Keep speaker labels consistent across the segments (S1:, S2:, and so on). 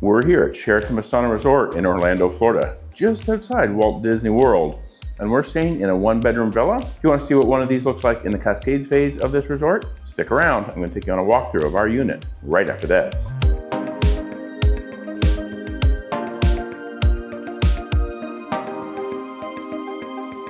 S1: We're here at Sheraton Vistana Resort in Orlando, Florida, just outside Walt Disney World. And we're staying in a one-bedroom villa. If you want to see what one of these looks like in the Cascades phase of this resort, stick around. I'm going to take you on a walkthrough of our unit right after this.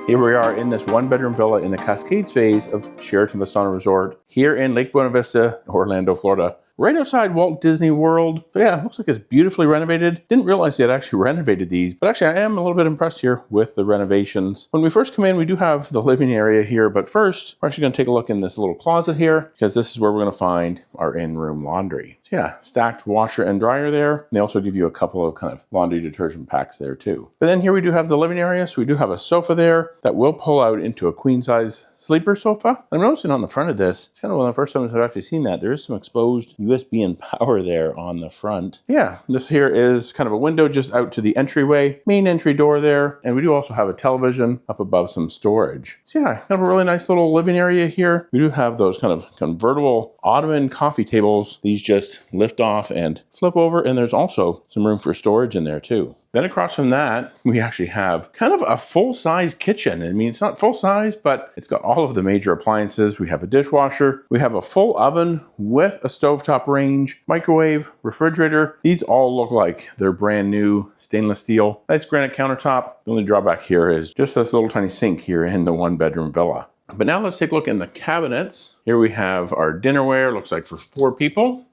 S1: Here we are in this one-bedroom villa in the Cascades phase of Sheraton Vistana Resort here in Lake Buena Vista, Orlando, Florida. Right outside Walt Disney World. So yeah, looks like it's beautifully renovated. Didn't realize they had actually renovated these, but actually I am a little bit impressed here with the renovations. When we first come in, we do have the living area here, but first we're actually going to take a look in this little closet here because this is where we're going to find our in-room laundry. So yeah, stacked washer and dryer there. And they also give you a couple of kind of laundry detergent packs there too. But then here we do have the living area. So we do have a sofa there that will pull out into a queen size sleeper sofa. I'm noticing on the front of this, it's kind of one of the first times I've actually seen that. There is some exposed USB and power there on the front. Yeah, this here is kind of a window just out to the entryway, main entry door there. And we do also have a television up above some storage. So yeah, kind of a really nice little living area here. We do have those kind of convertible ottoman coffee tables. These just lift off and flip over. And there's also some room for storage in there too. Then across from that, we actually have kind of a full-size kitchen. I mean, it's not full-size, but it's got all of the major appliances. We have a dishwasher. We have a full oven with a stovetop range, microwave, refrigerator. These all look like they're brand new stainless steel. Nice granite countertop. The only drawback here is just this little tiny sink here in the one-bedroom villa. But now let's take a look in the cabinets. Here we have our dinnerware. Looks like for 4 people.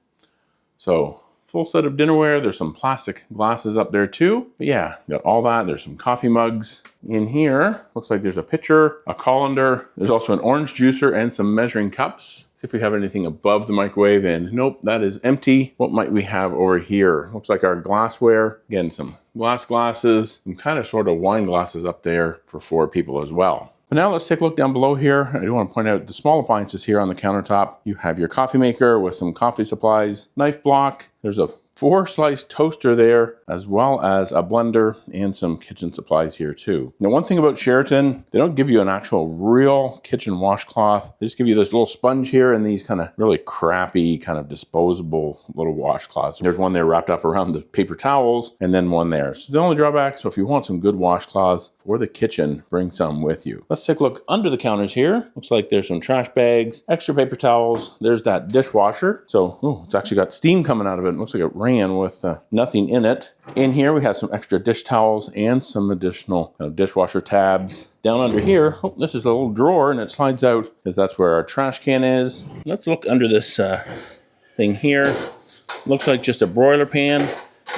S1: So full set of dinnerware. There's some plastic glasses up there too. But yeah, got all that. There's some coffee mugs in here. Looks like there's a pitcher, a colander. There's also an orange juicer and some measuring cups. See if we have anything above the microwave, and nope, that is empty. What might we have over here? Looks like our glassware. Again, some glasses, some kind of sort of wine glasses up there for 4 people as well. But now let's take a look down below here. I do want to point out the small appliances here on the countertop. You have your coffee maker with some coffee supplies, knife block. There's a 4-slice toaster there, as well as a blender and some kitchen supplies here too. Now, one thing about Sheraton, they don't give you an actual real kitchen washcloth. They just give you this little sponge here and these kind of really crappy kind of disposable little washcloths. There's one there wrapped up around the paper towels and then one there. So the only drawback, so if you want some good washcloths for the kitchen, bring some with you. Let's take a look under the counters here. Looks like there's some trash bags, extra paper towels. There's that dishwasher. So, it's actually got steam coming out of it. It looks like it ran with nothing in it. In here we have some extra dish towels and some additional dishwasher tabs. Down under here, this is a little drawer and it slides out because that's where our trash can is. Let's look under this thing here. Looks like just a broiler pan,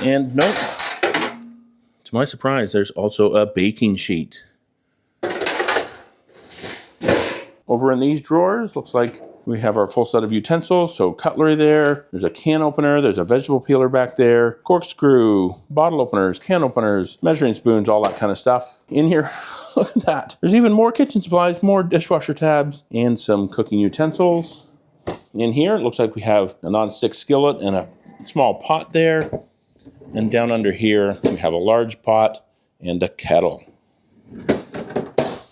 S1: and nope. To my surprise, there's also a baking sheet. Over in these drawers, looks like we have our full set of utensils, so cutlery there. There's a can opener, there's a vegetable peeler back there, corkscrew, bottle openers, can openers, measuring spoons, all that kind of stuff. In here, look at that. There's even more kitchen supplies, more dishwasher tabs, and some cooking utensils. In here, it looks like we have a non-stick skillet and a small pot there. And down under here, we have a large pot and a kettle.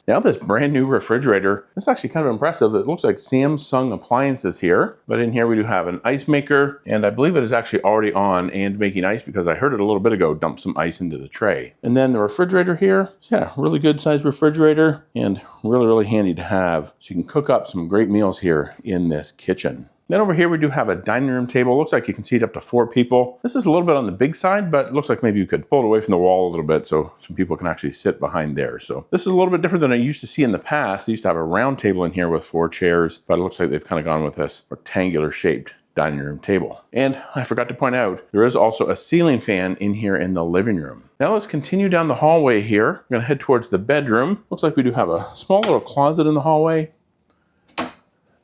S1: Now this brand new refrigerator, it's actually kind of impressive. It looks like Samsung appliances here, but in here we do have an ice maker, and I believe it is actually already on and making ice because I heard it a little bit ago dump some ice into the tray. And then the refrigerator here, so yeah, really good sized refrigerator and really, really handy to have. So you can cook up some great meals here in this kitchen. Then over here we do have a dining room table. Looks like you can seat up to 4 people. This is a little bit on the big side, but it looks like maybe you could pull it away from the wall a little bit so some people can actually sit behind there. So this is a little bit different than I used to see in the past. They used to have a round table in here with 4 chairs, but it looks like they've kind of gone with this rectangular shaped dining room table. And I forgot to point out, there is also a ceiling fan in here in the living room. Now let's continue down the hallway here. We're gonna head towards the bedroom. Looks like we do have a small little closet in the hallway.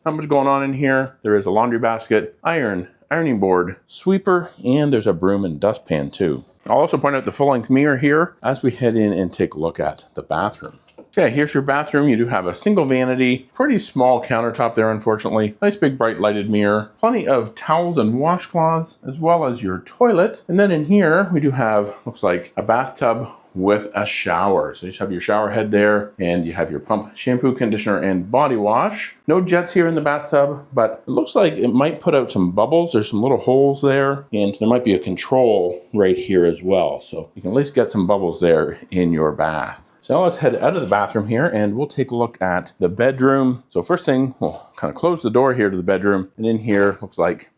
S1: Not much going on in here. There is a laundry basket, ironing board, sweeper, and there's a broom and dustpan too. I'll also point out the full-length mirror here as we head in and take a look at the bathroom. Okay, here's your bathroom. You do have a single vanity, pretty small countertop there, unfortunately. Nice big bright lighted mirror, plenty of towels and washcloths, as well as your toilet. And then in here, we do have, looks like a bathtub with a shower. So you just have your shower head there, and you have your pump shampoo, conditioner, and body wash. No jets here in the bathtub, but it looks like it might put out some bubbles. There's some little holes there, and there might be a control right here as well. So you can at least get some bubbles there in your bath. So now let's head out of the bathroom here, and we'll take a look at the bedroom. So first thing, we'll kind of close the door here to the bedroom, and in here looks like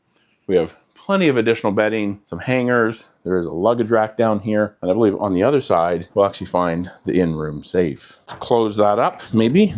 S1: we have plenty of additional bedding, some hangers. There is a luggage rack down here, and I believe on the other side we'll actually find the in-room safe. Let's close that up, maybe.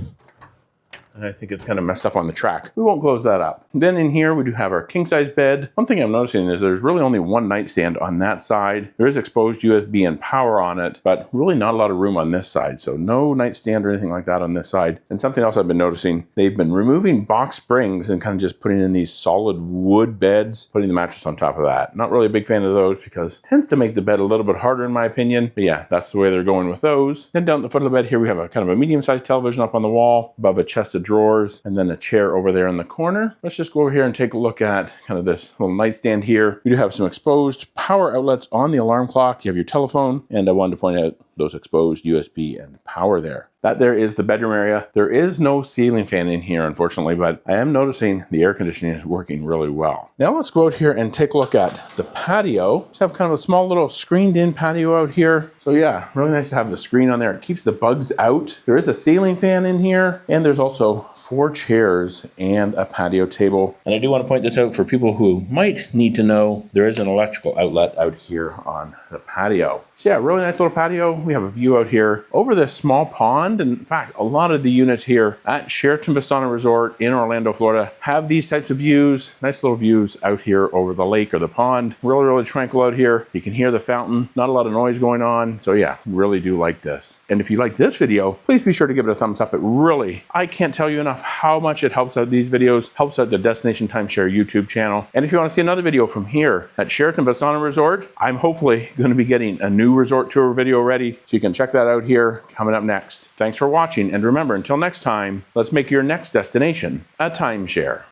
S1: And I think it's kind of messed up on the track. We won't close that up. Then in here, we do have our king-size bed. One thing I'm noticing is there's really only one nightstand on that side. There is exposed USB and power on it, but really not a lot of room on this side. So no nightstand or anything like that on this side. And something else I've been noticing, they've been removing box springs and kind of just putting in these solid wood beds, putting the mattress on top of that. Not really a big fan of those because it tends to make the bed a little bit harder in my opinion. But yeah, that's the way they're going with those. Then down at the foot of the bed here, we have a kind of a medium-sized television up on the wall, above a chest of drawers, and then a chair over there in the corner. Let's just go over here and take a look at kind of this little nightstand here. We do have some exposed power outlets on the alarm clock. You have your telephone, and I wanted to point out those exposed USB and power there. That there is the bedroom area. There is no ceiling fan in here, unfortunately, but I am noticing the air conditioning is working really well. Now let's go out here and take a look at the patio. Just have kind of a small little screened in patio out here. So yeah, really nice to have the screen on there. It keeps the bugs out. There is a ceiling fan in here, and there's also 4 chairs and a patio table. And I do want to point this out for people who might need to know, there is an electrical outlet out here on the patio. So yeah, really nice little patio. We have a view out here over this small pond. And in fact, a lot of the units here at Sheraton Vistana Resort in Orlando, Florida have these types of views. Nice little views out here over the lake or the pond. Really, really tranquil out here. You can hear the fountain. Not a lot of noise going on. So yeah, really do like this. And if you like this video, please be sure to give it a thumbs up. It really, I can't tell you enough how much it helps out these videos, helps out the Destination Timeshare YouTube channel. And if you want to see another video from here at Sheraton Vistana Resort, I'm hopefully going to be getting a new resort tour video ready. So you can check that out here coming up next. Thanks for watching, and remember, until next time, let's make your next destination a timeshare.